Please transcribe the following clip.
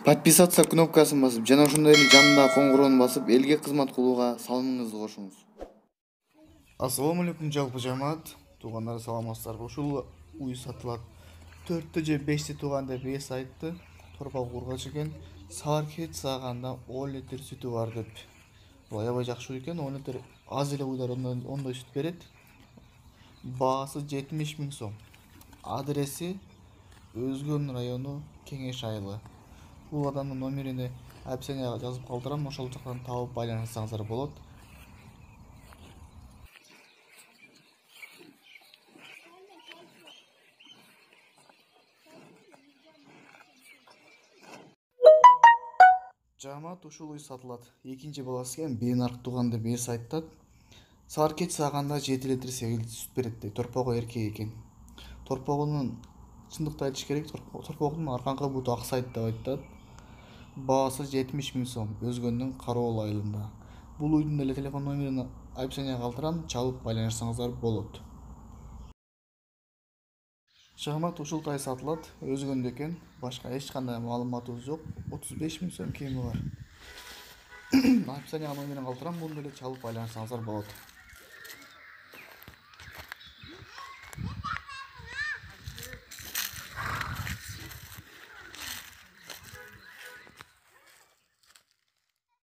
Подписаться кнопкасын басып, жана ошондой эле жанындагы коңгуроону басып, элге кызмат кылууга салымыңызды кошуңуз. Ассаламу алейкум жалпы жамаат. Туугандар саламатсыздарбы? Ушул уй сатылат. 4 же 5 тууган деп эс айтты. Торпак ургач экен. Саар кеч сааганда 10 литр сүтү бар деп. Бул аябай жакшы уй экен. 10 литр аз эле уйлар ондой сүт берет. Баасы 70 000 сом. Адреси Өзгөн району Кеңеш айылы. Бул адамдын номерини описанияга жазып калтырам, ошол жактан табып байланышсаңыздар болот. Жамаат ушул уй сатылат. Экинчи баласы экен, бенарк тууган деп эс айтат. Саар кеч сааганда 7 литр 8 сүт берет дейт. Торпогу эркек экен. Торпогунун чындыкты айтыш керек, торпогунун аркаңкы буту аксайт деп айтат. Баасы 70 000 сом. Өзгөндүн Кароол айылында. Бул уйдун деле телефон номерин описанияга калтырам, чалып байланышсаңыздар болот. Жамаат ушул тай сатылат. Өзгөндө экен. Башка эч кандай маалыматыбыз жок. 35 000 сом кеми бар. Описанияга номерин калтырам, муну деле чалып байланышсаңыздар болот.